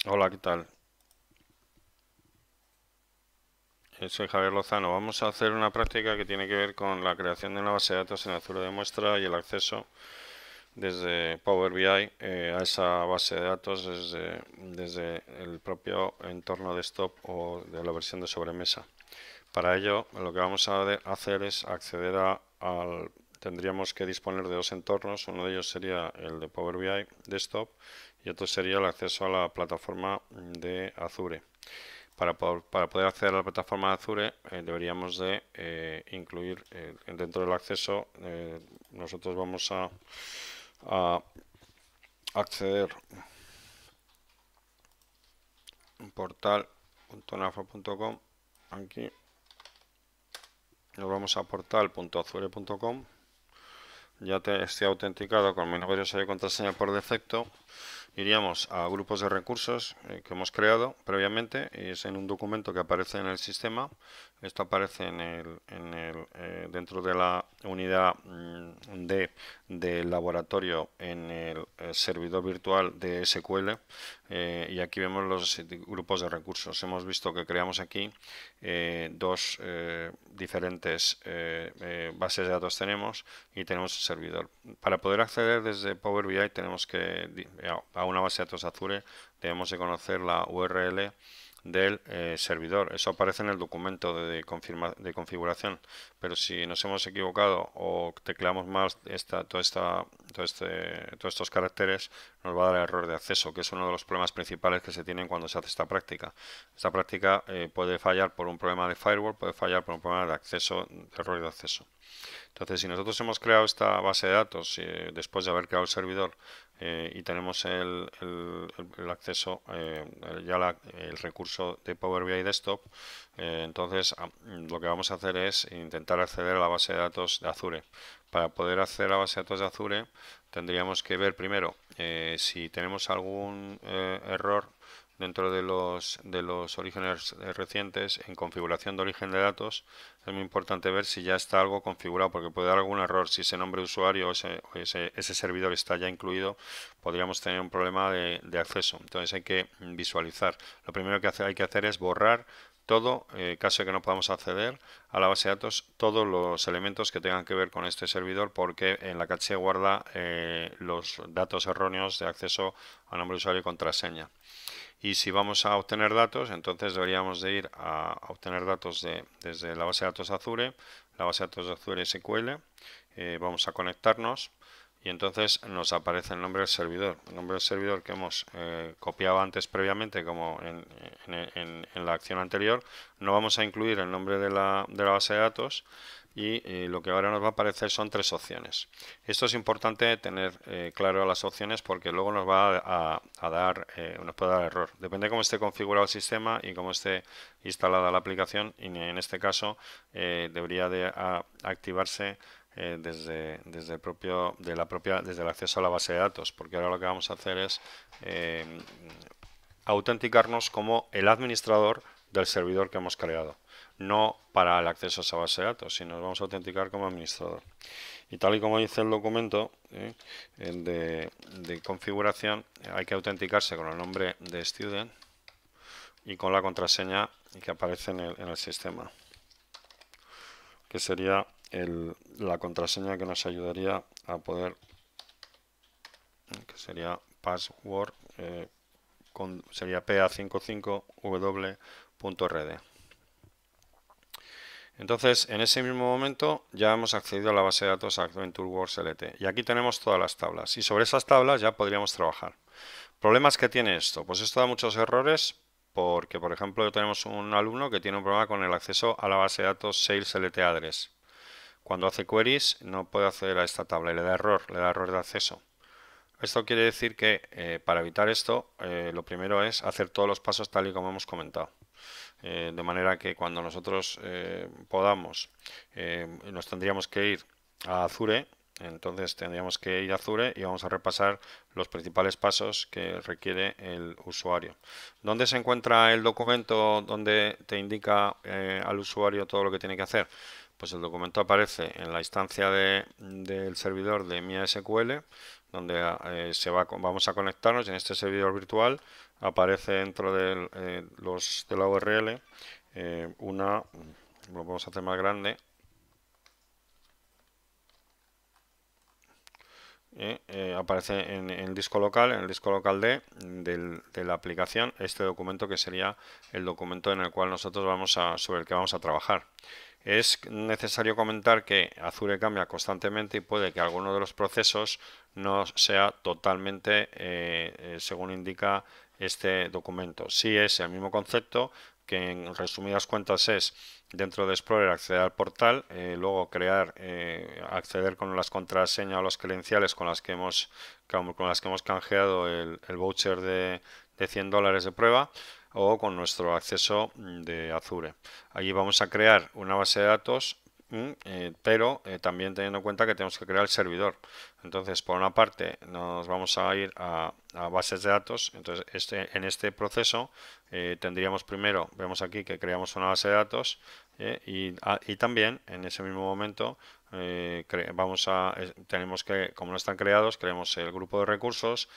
Hola, ¿qué tal? Soy Javier Lozano. Vamos a hacer una práctica que tiene que ver con la creación de una base de datos en Azure de muestra y el acceso desde Power BI a esa base de datos desde el propio entorno desktop o de la versión de sobremesa. Para ello, lo que vamos a hacer es acceder al... Tendríamos que disponer de dos entornos. Uno de ellos sería el de Power BI desktop y otro sería el acceso a la plataforma de Azure. Para poder acceder a la plataforma de Azure deberíamos de incluir dentro del acceso, nosotros vamos a acceder a portal.nafa.com. Aquí nos vamos a portal.azure.com. Ya estoy autenticado con mi nombre de usuario y contraseña por defecto. Iríamos a grupos de recursos que hemos creado previamente, y es en un documento que aparece en el sistema. Esto aparece dentro de la unidad del laboratorio en el servidor virtual de SQL, y aquí vemos los grupos de recursos. Hemos visto que creamos aquí dos diferentes bases de datos tenemos y tenemos el servidor. Para poder acceder desde Power BI tenemos que a una base de datos Azure debemos de conocer la URL del servidor. Eso aparece en el documento de configuración, pero si nos hemos equivocado o tecleamos mal todos estos caracteres, nos va a dar error de acceso, que es uno de los problemas principales que se tienen cuando se hace esta práctica. Esta práctica puede fallar por un problema de firewall, puede fallar por un problema de acceso, de error de acceso. Entonces, si nosotros hemos creado esta base de datos después de haber creado el servidor y tenemos el acceso, el recurso de Power BI Desktop, entonces lo que vamos a hacer es intentar acceder a la base de datos de Azure. Para poder acceder a la base de datos de Azure, tendríamos que ver primero si tenemos algún error dentro de los orígenes recientes en configuración de origen de datos. Es muy importante ver si ya está algo configurado, porque puede dar algún error. Si ese nombre de usuario o ese servidor está ya incluido, podríamos tener un problema de acceso. Entonces hay que visualizar. Lo primero que hay que hacer es borrar todo, caso de que no podamos acceder a la base de datos, todos los elementos que tengan que ver con este servidor, porque en la caché guarda los datos erróneos de acceso a nombre de usuario y contraseña. Y si vamos a obtener datos, entonces deberíamos de ir a obtener datos desde la base de datos Azure, la base de datos de Azure SQL. Vamos a conectarnos y entonces nos aparece el nombre del servidor. El nombre del servidor que hemos copiado antes previamente, como en la acción anterior. No vamos a incluir el nombre de la base de datos, y lo que ahora nos va a aparecer son tres opciones. Esto es importante tener claro las opciones, porque luego nos va a dar, nos puede dar error. Depende de cómo esté configurado el sistema y cómo esté instalada la aplicación, y en este caso debería de activarse desde desde el acceso a la base de datos, porque ahora lo que vamos a hacer es eh, autenticarnos como el administrador del servidor que hemos creado, no para el acceso a esa base de datos, sino nos vamos a autenticar como administrador. Y tal y como dice el documento de configuración, hay que autenticarse con el nombre de student y con la contraseña que aparece en el sistema, que sería la contraseña que nos ayudaría a poder, que sería password, sería pa55w.rd. Entonces, en ese mismo momento ya hemos accedido a la base de datos AdventureWorks LT, y aquí tenemos todas las tablas, y sobre esas tablas ya podríamos trabajar. ¿Problemas que tiene esto? Pues esto da muchos errores, porque, por ejemplo, tenemos un alumno que tiene un problema con el acceso a la base de datos Sales LT Address. Cuando hace queries no puede acceder a esta tabla y le da error de acceso. Esto quiere decir que para evitar esto, lo primero es hacer todos los pasos tal y como hemos comentado. De manera que cuando nosotros podamos, nos tendríamos que ir a Azure. Entonces tendríamos que ir a Azure y vamos a repasar los principales pasos que requiere el usuario. ¿Dónde se encuentra el documento donde te indica al usuario todo lo que tiene que hacer? Pues el documento aparece en la instancia del servidor de MySQL, donde vamos a conectarnos y en este servidor virtual aparece dentro de la URL lo vamos a hacer más grande. Aparece en el disco local, de la aplicación, este documento que sería el documento en el cual sobre el que vamos a trabajar. Es necesario comentar que Azure cambia constantemente y puede que alguno de los procesos no sea totalmente según indica este documento. Sí es el mismo concepto, que en resumidas cuentas es dentro de Explorer acceder al portal, luego acceder con las contraseñas o las credenciales con las que hemos canjeado el voucher de $100 de prueba, o con nuestro acceso de Azure. Allí vamos a crear una base de datos, pero también teniendo en cuenta que tenemos que crear el servidor. Entonces, por una parte, nos vamos a ir a bases de datos. Entonces, en este proceso tendríamos primero, vemos aquí que creamos una base de datos, y también en ese mismo momento tenemos que, como no están creados, creemos el grupo de recursos,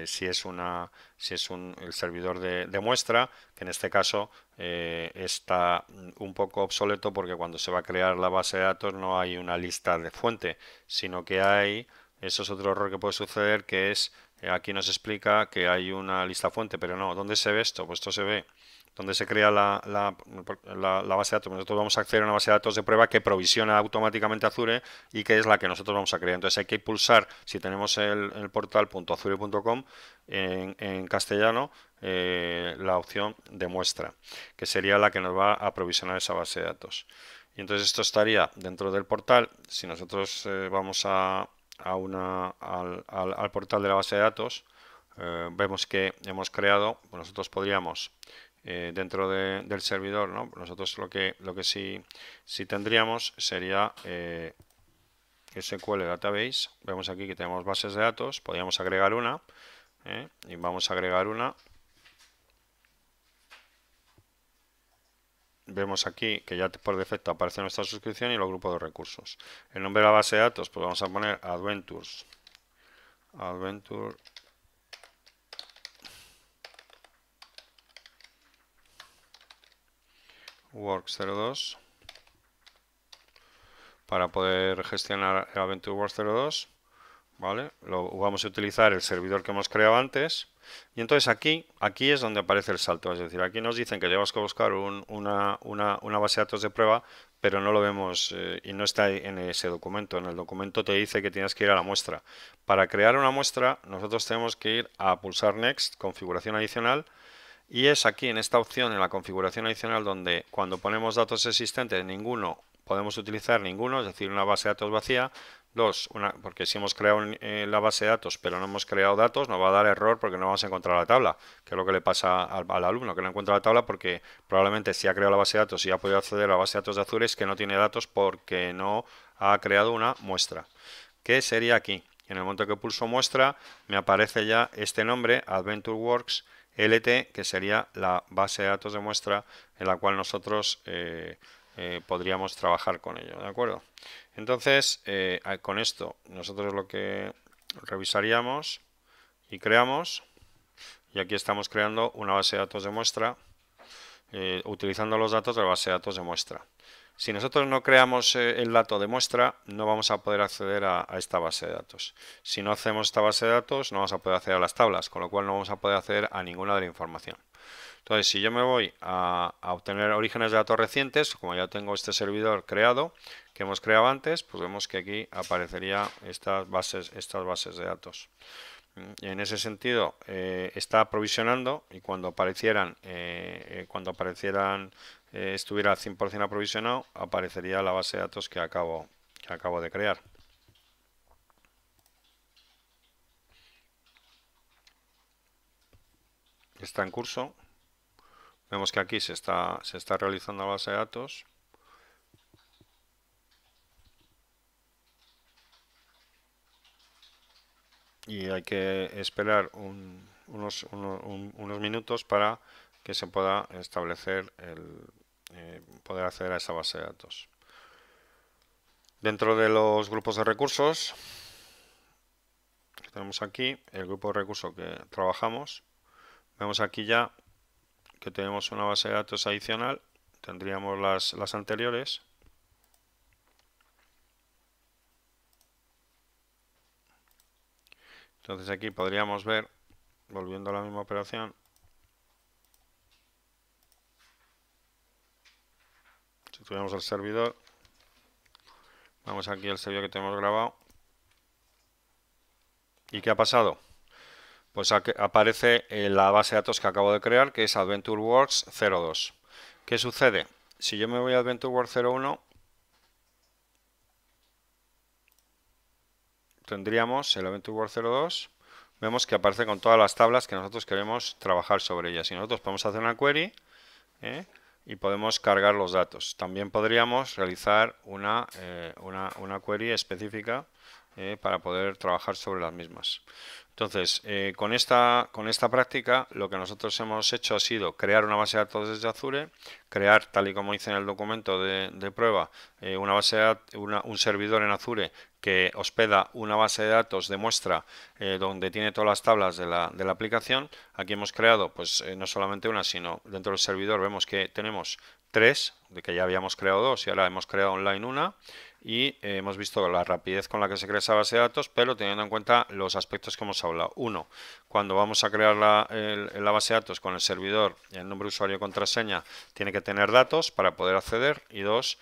si es el servidor de muestra, que en este caso está un poco obsoleto porque cuando se va a crear la base de datos no hay una lista de fuente, sino que eso es otro error que puede suceder, que es, aquí nos explica que hay una lista fuente, pero no, ¿dónde se ve esto? Pues esto se ve donde se crea la base de datos. Nosotros vamos a acceder a una base de datos de prueba que provisiona automáticamente Azure y que es la que nosotros vamos a crear. Entonces hay que pulsar, si tenemos el portal .azure.com en castellano, la opción de muestra, que sería la que nos va a provisionar esa base de datos. Y entonces esto estaría dentro del portal. Si nosotros vamos al portal de la base de datos, vemos que hemos creado, pues nosotros podríamos dentro del servidor, ¿no? Nosotros lo que sí tendríamos sería SQL Database. Vemos aquí que tenemos bases de datos, podríamos agregar una, y vamos a agregar una. Vemos aquí que ya por defecto aparece nuestra suscripción y los grupos de recursos. El nombre de la base de datos, pues vamos a poner Adventure Works 02 para poder gestionar el Adventure Works 02. ¿Vale? Vamos a utilizar el servidor que hemos creado antes. Y entonces aquí es donde aparece el salto. Es decir, aquí nos dicen que tenemos que buscar una base de datos de prueba, pero no lo vemos y no está en ese documento. En el documento te dice que tienes que ir a la muestra. Para crear una muestra, nosotros tenemos que ir a pulsar Next, configuración adicional. Y es aquí en esta opción, en la configuración adicional, donde cuando ponemos datos existentes, podemos utilizar ninguno, es decir, una base de datos vacía. Porque si hemos creado la base de datos pero no hemos creado datos, nos va a dar error porque no vamos a encontrar la tabla, que es lo que le pasa al alumno, que no encuentra la tabla porque probablemente si ha creado la base de datos y ha podido acceder a la base de datos de Azure, es que no tiene datos porque no ha creado una muestra. ¿Qué sería aquí? En el momento que pulso muestra, me aparece ya este nombre, AdventureWorks LT, que sería la base de datos de muestra en la cual nosotros podríamos trabajar con ello, ¿de acuerdo? Entonces, con esto, nosotros lo que revisaríamos y creamos, y aquí estamos creando una base de datos de muestra, utilizando los datos de la base de datos de muestra. Si nosotros no creamos el dato de muestra, no vamos a poder acceder a esta base de datos. Si no hacemos esta base de datos, no vamos a poder acceder a las tablas, con lo cual no vamos a poder acceder a ninguna de la información. Entonces, si yo me voy a obtener orígenes de datos recientes, como ya tengo este servidor creado, que hemos creado antes, pues vemos que aquí aparecerían estas bases de datos. Y en ese sentido, está provisionando, y cuando estuviera 100% aprovisionado, aparecería la base de datos que acabo de crear. Está en curso. Vemos que aquí se está realizando la base de datos. Y hay que esperar unos minutos para que se pueda establecer poder acceder a esa base de datos. Dentro de los grupos de recursos tenemos aquí el grupo de recursos que trabajamos. Vemos aquí ya que tenemos una base de datos adicional. Tendríamos las anteriores. Entonces aquí podríamos ver, volviendo a la misma operación, si tuviéramos el servidor, vamos aquí al servidor que tenemos grabado. ¿Y qué ha pasado? Pues aparece la base de datos que acabo de crear, que es AdventureWorks 02. ¿Qué sucede? Si yo me voy a AdventureWorks 01, tendríamos el AdventureWorks 02. Vemos que aparece con todas las tablas que nosotros queremos trabajar sobre ellas. Y nosotros podemos hacer una query, y podemos cargar los datos. También podríamos realizar una query específica para poder trabajar sobre las mismas. Entonces, con esta práctica, lo que nosotros hemos hecho ha sido crear una base de datos desde Azure, crear, tal y como hice en el documento de prueba, una base de un servidor en Azure que hospeda una base de datos de muestra donde tiene todas las tablas de la aplicación. Aquí hemos creado, pues, no solamente una, sino dentro del servidor vemos que tenemos tres, de que ya habíamos creado dos y ahora hemos creado online una. Y hemos visto la rapidez con la que se crea esa base de datos, pero teniendo en cuenta los aspectos que hemos hablado. Uno, cuando vamos a crear la base de datos con el servidor, el nombre de usuario y contraseña tiene que tener datos para poder acceder. Y dos,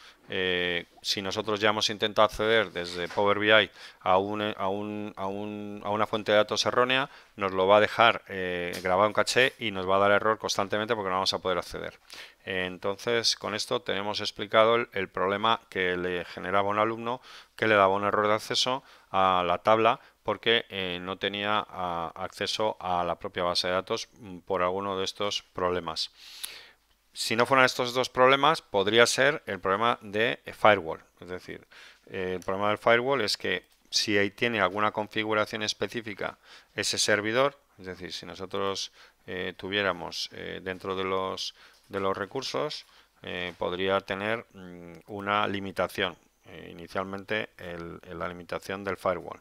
si nosotros ya hemos intentado acceder desde Power BI a una fuente de datos errónea, nos lo va a dejar grabado en caché y nos va a dar error constantemente porque no vamos a poder acceder. Entonces, con esto tenemos explicado el problema que le generaba un alumno que le daba un error de acceso a la tabla porque no tenía acceso a la propia base de datos por alguno de estos problemas. Si no fueran estos dos problemas, podría ser el problema de firewall. Es decir, el problema del firewall es que si tiene alguna configuración específica ese servidor, es decir, si nosotros tuviéramos dentro de los recursos, podría tener una limitación. Inicialmente la limitación del firewall.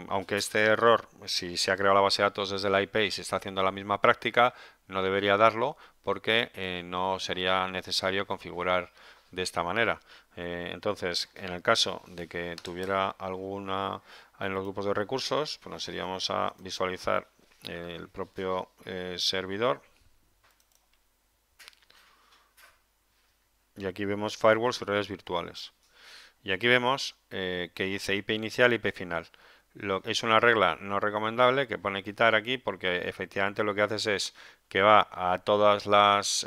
Aunque este error, si se ha creado la base de datos desde la IP y se está haciendo la misma práctica, no debería darlo porque no sería necesario configurar de esta manera. Entonces, en el caso de que tuviera alguna en los grupos de recursos, pues nos iríamos a visualizar el propio servidor. Y aquí vemos firewalls y redes virtuales. Y aquí vemos que dice IP inicial y IP final. Es una regla no recomendable que pone quitar aquí porque efectivamente lo que haces es que va a todas las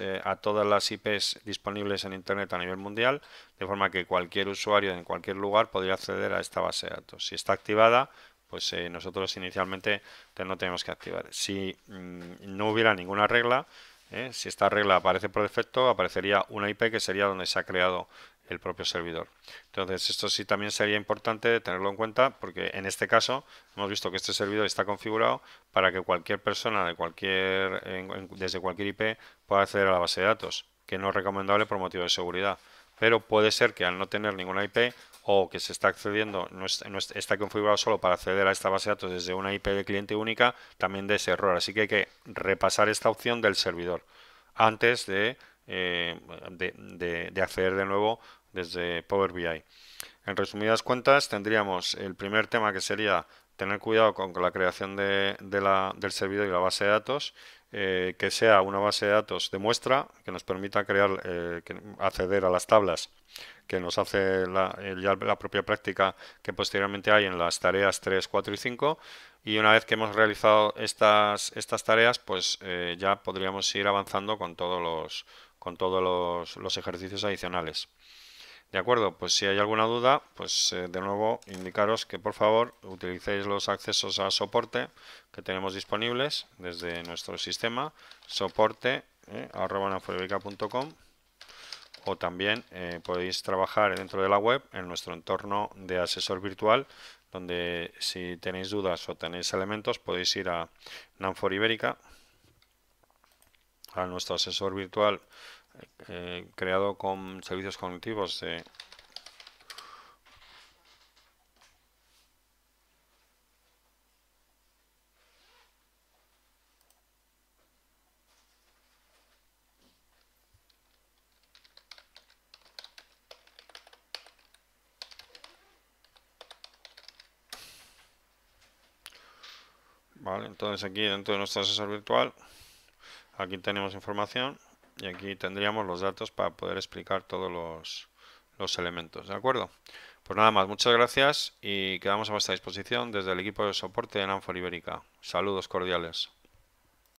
IPs disponibles en Internet a nivel mundial, de forma que cualquier usuario en cualquier lugar podría acceder a esta base de datos. Si está activada, pues nosotros inicialmente no tenemos que activar. Si no hubiera ninguna regla, si esta regla aparece por defecto, aparecería una IP que sería donde se ha creado el propio servidor. Entonces, esto sí también sería importante tenerlo en cuenta porque en este caso hemos visto que este servidor está configurado para que cualquier persona desde cualquier IP pueda acceder a la base de datos, que no es recomendable por motivo de seguridad. Pero puede ser que al no tener ninguna IP o que se está accediendo, está configurado solo para acceder a esta base de datos desde una IP de cliente única, también de ese error. Así que hay que repasar esta opción del servidor antes de acceder de nuevo desde Power BI. En resumidas cuentas, tendríamos el primer tema que sería tener cuidado con la creación del servidor y la base de datos, que sea una base de datos de muestra que nos permita acceder a las tablas que nos hace ya la propia práctica que posteriormente hay en las tareas 3, 4 y 5. Y una vez que hemos realizado estas tareas, pues ya podríamos ir avanzando con todos los ejercicios adicionales. De acuerdo, pues si hay alguna duda, pues de nuevo indicaros que por favor utilicéis los accesos a soporte que tenemos disponibles desde nuestro sistema, soporte@nanforebica.com, o también podéis trabajar dentro de la web en nuestro entorno de asesor virtual, donde si tenéis dudas o tenéis elementos podéis ir a Nanfor Ibérica, a nuestro asesor virtual creado con servicios cognitivos ¿vale? Entonces aquí dentro de nuestro asesor virtual, aquí tenemos información y aquí tendríamos los datos para poder explicar todos los elementos, ¿de acuerdo? Pues nada más, muchas gracias y quedamos a vuestra disposición desde el equipo de soporte de Nanfor Ibérica. Saludos cordiales.